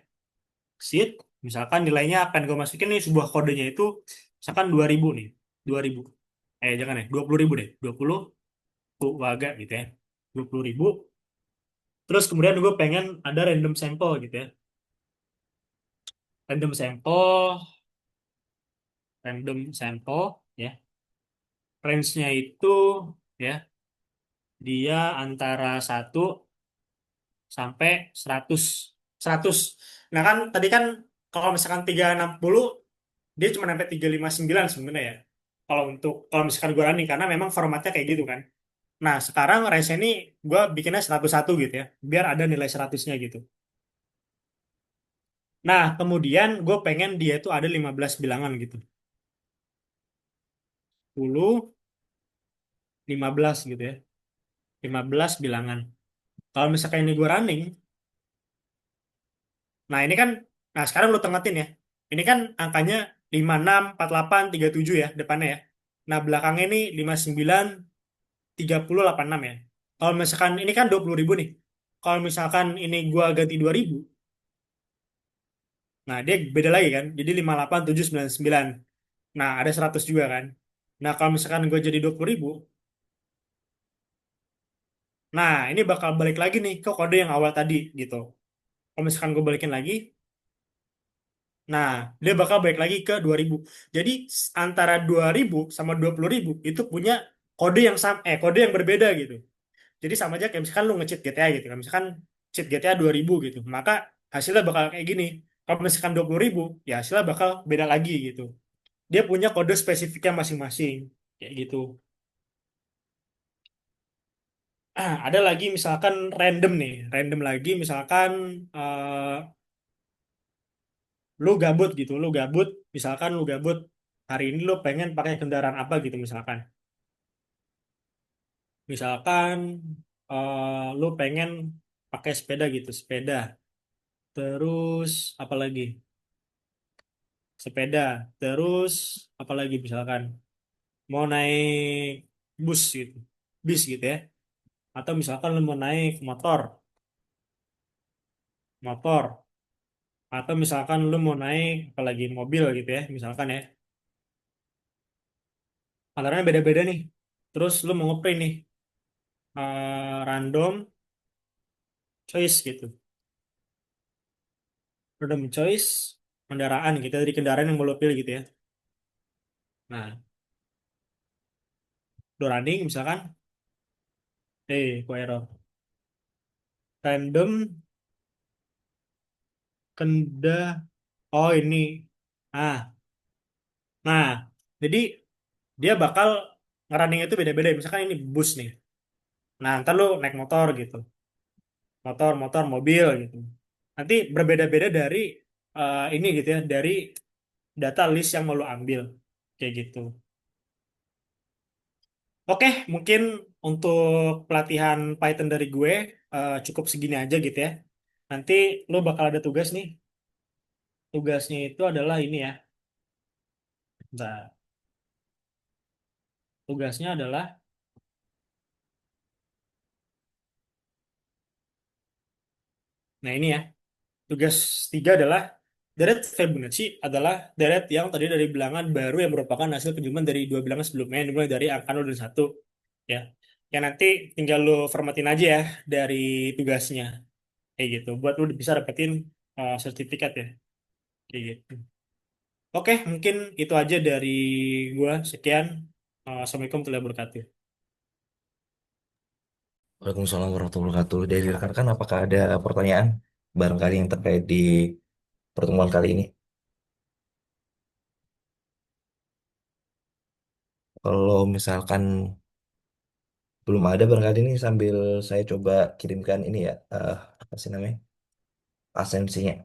Seed, misalkan nilainya akan gue masukin nih sebuah kodenya itu, misalkan 2000 nih, 2000. Jangan ya, 20.000 deh, 20 waga gitu ya. 20.000. Terus kemudian gue pengen ada random sampel gitu ya. Random sampel, random sampel ya. Range-nya itu ya, dia antara 1 sampai 100. 100. Nah kan tadi kan kalau misalkan 360 dia cuma sampai 359 sebenarnya ya. Kalau misalkan gue running karena memang formatnya kayak gitu kan. Nah, sekarang range ini gue bikinnya 101 gitu ya, biar ada nilai 100-nya gitu. Nah, kemudian gue pengen dia itu ada 15 bilangan gitu. 10, 15 gitu ya. 15 bilangan. Kalau misalkan ini gue running, nah ini kan, nah sekarang lu tengetin ya. Ini kan angkanya 56, 48, 37 ya depannya ya. Nah, belakangnya ini 59, 30, 86 ya. Kalau misalkan ini kan 20.000 nih. Kalau misalkan ini gua ganti 2.000, nah dia beda lagi kan. Jadi 58, 7, 9, 9. Nah, ada 100 juga kan. Nah, kalau misalkan gue jadi 20.000, nah ini bakal balik lagi nih ke kode yang awal tadi gitu. Kalau misalkan gue balikin lagi, nah dia bakal balik lagi ke 2.000. Jadi antara 2.000 sama 20.000 itu punya kode yang sama, kode yang berbeda gitu. Jadi sama aja kayak misalkan lu nge-cheat GTA gitu kan. Misalkan cheat GTA 2.000 gitu. Maka hasilnya bakal kayak gini. Kalau misalkan 20.000, ya hasilnya bakal beda lagi gitu. Dia punya kode spesifiknya masing-masing. Kayak gitu. Ada lagi misalkan random nih. Random lagi misalkan eh, lu gabut gitu. Lu gabut. Misalkan lu gabut. Hari ini lu pengen pakai kendaraan apa gitu misalkan. Misalkan lu pengen pakai sepeda gitu. Sepeda. Terus apa lagi? Sepeda, terus apalagi misalkan mau naik bus gitu, bis gitu ya, atau misalkan lu mau naik motor, atau misalkan lu mau naik apalagi mobil gitu ya, misalkan ya, antara beda-beda nih. Terus lu mau ngeprint nih, random choice gitu, random choice kendaraan gitu dari kendaraan yang mau lu pilih gitu ya. Nah, lu running misalkan, kok error, random kenda, oh ini, ah. Nah, jadi dia bakal ngerunning itu beda-beda. Misalkan ini bus nih. Nah, ntar lu naik motor gitu. Motor, mobil gitu. Nanti berbeda-beda dari ini gitu ya. Dari data list yang mau lu ambil. Kayak gitu. Oke, mungkin untuk pelatihan Python dari gue cukup segini aja gitu ya. Nanti lu bakal ada tugas nih. Tugasnya itu adalah ini ya. Nah, tugasnya adalah, nah ini ya. Tugas 3 adalah deret Fibonacci adalah deret yang terdiri dari bilangan baru yang merupakan hasil penjumlahan dari dua bilangan sebelumnya yang dimulai dari angka 0 dan 1. Ya. Ya nanti tinggal lu formatin aja ya dari tugasnya. Kayak gitu. Buat lu bisa dapetin sertifikat ya. Kayak gitu. Oke, mungkin itu aja dari gua. Sekian. Assalamualaikum warahmatullahi wabarakatuh. Waalaikumsalam warahmatullahi wabarakatuh. Dari rekan-rekan, apakah ada pertanyaan barangkali yang terkait di pertemuan kali ini? Kalau misalkan belum ada barangkali ini sambil saya coba kirimkan ini ya, apa sih namanya, asensinya.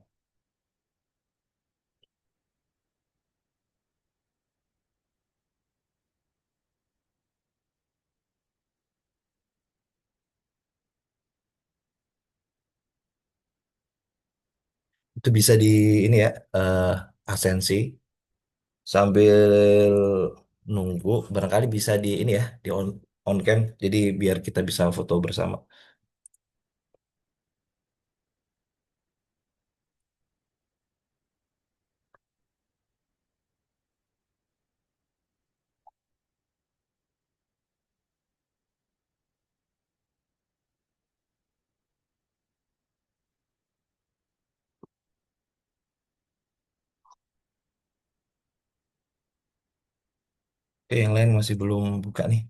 Itu bisa di ini ya, asensi sambil nunggu barangkali bisa di ini ya, di on cam. Jadi biar kita bisa foto bersama. Yang lain masih belum buka nih.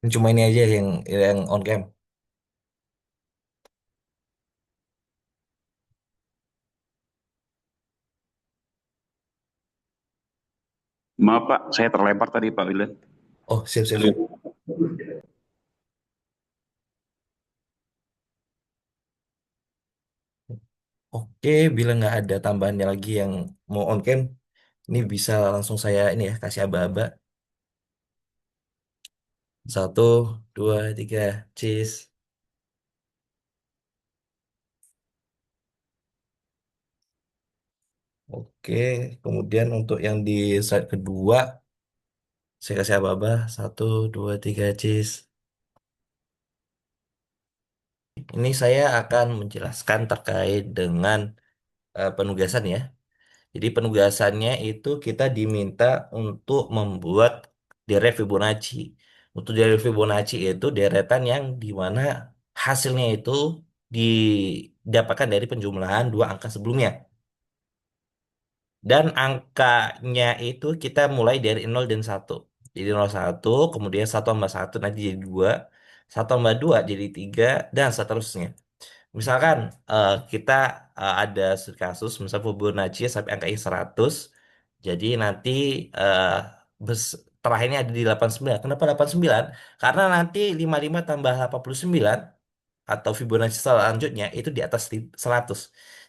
Ini cuma ini aja yang on cam. Maaf Pak, saya terlempar tadi Pak Wildan. Oh, siap siap siap. Oke, bila nggak ada tambahannya lagi yang mau on cam, ini bisa langsung saya ini ya kasih aba-aba. Satu, dua, tiga, cheese. Oke, kemudian untuk yang di slide kedua, saya kasih aba-aba. Satu, dua, tiga, cheese. Ini saya akan menjelaskan terkait dengan penugasan ya. Jadi penugasannya itu kita diminta untuk membuat deret Fibonacci. Untuk deret Fibonacci itu deretan yang dimana hasilnya itu didapatkan dari penjumlahan dua angka sebelumnya. Dan angkanya itu kita mulai dari nol dan satu. Jadi nol satu, kemudian satu tambah satu nanti jadi 2, satu tambah 2 jadi 3 dan seterusnya. Misalkan kita ada kasus misal Fibonacci sampai angkanya 100, jadi nanti eh, terakhirnya ada di 89. Kenapa 89? Karena nanti 55 tambah 89 atau Fibonacci selanjutnya itu di atas 100.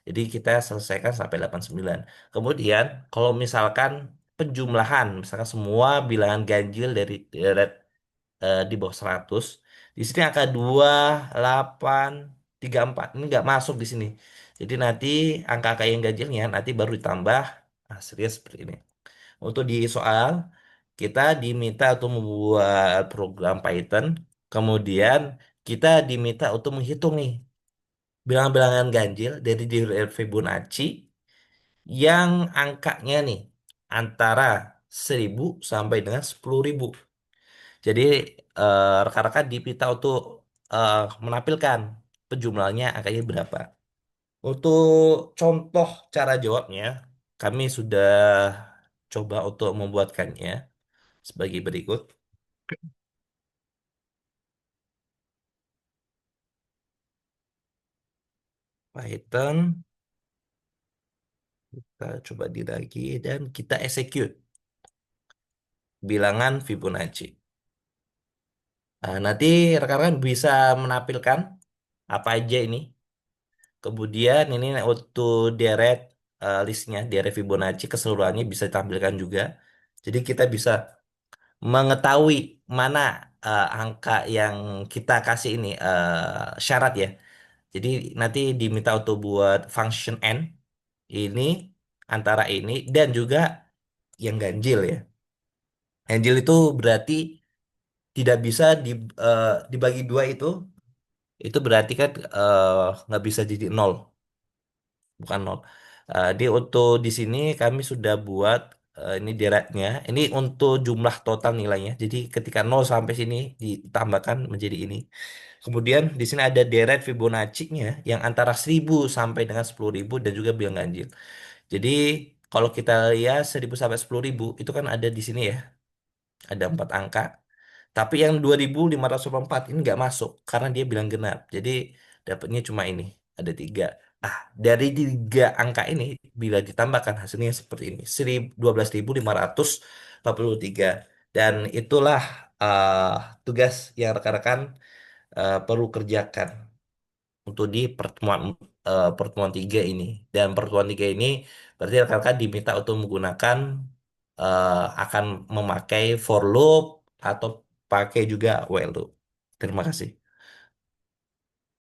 Jadi kita selesaikan sampai 89. Kemudian kalau misalkan penjumlahan, misalkan semua bilangan ganjil dari deret di bawah 100. Di sini angka 2, 8, 34. Ini nggak masuk di sini. Jadi nanti angka-angka yang ganjilnya nanti baru ditambah hasilnya seperti ini. Untuk di soal, kita diminta untuk membuat program Python. Kemudian kita diminta untuk menghitung nih bilangan-bilangan ganjil dari diri Fibonacci yang angkanya nih antara 1.000 sampai dengan 10.000. Jadi rekan-rekan diminta untuk menampilkan penjumlahnya angkanya berapa. Untuk contoh cara jawabnya, kami sudah coba untuk membuatkannya sebagai berikut. Python, kita coba di lagi dan kita execute bilangan Fibonacci. Nah, nanti rekan-rekan bisa menampilkan apa aja ini. Kemudian ini untuk deret listnya, deret Fibonacci keseluruhannya bisa ditampilkan juga. Jadi kita bisa mengetahui mana angka yang kita kasih ini syarat ya. Jadi nanti diminta untuk buat function n ini antara ini dan juga yang ganjil ya. Ganjil itu berarti tidak bisa dibagi dua itu berarti kan nggak bisa jadi nol, bukan nol. Di untuk di sini kami sudah buat ini deretnya. Ini untuk jumlah total nilainya. Jadi ketika nol sampai sini ditambahkan menjadi ini. Kemudian di sini ada deret Fibonacci-nya yang antara 1.000 sampai dengan 10.000 dan juga bilang ganjil. Jadi kalau kita lihat 1.000 sampai 10.000 itu kan ada di sini ya. Ada 4 angka. Tapi yang 2.524 ini nggak masuk karena dia bilang genap. Jadi dapatnya cuma ini, ada 3. Ah, dari 3 angka ini bila ditambahkan hasilnya seperti ini, 12.543. Dan itulah eh, tugas yang rekan-rekan perlu kerjakan untuk di pertemuan 3 ini. Dan pertemuan 3 ini berarti rekan-rekan diminta untuk menggunakan akan memakai for loop atau pakai juga while loop. Terima kasih.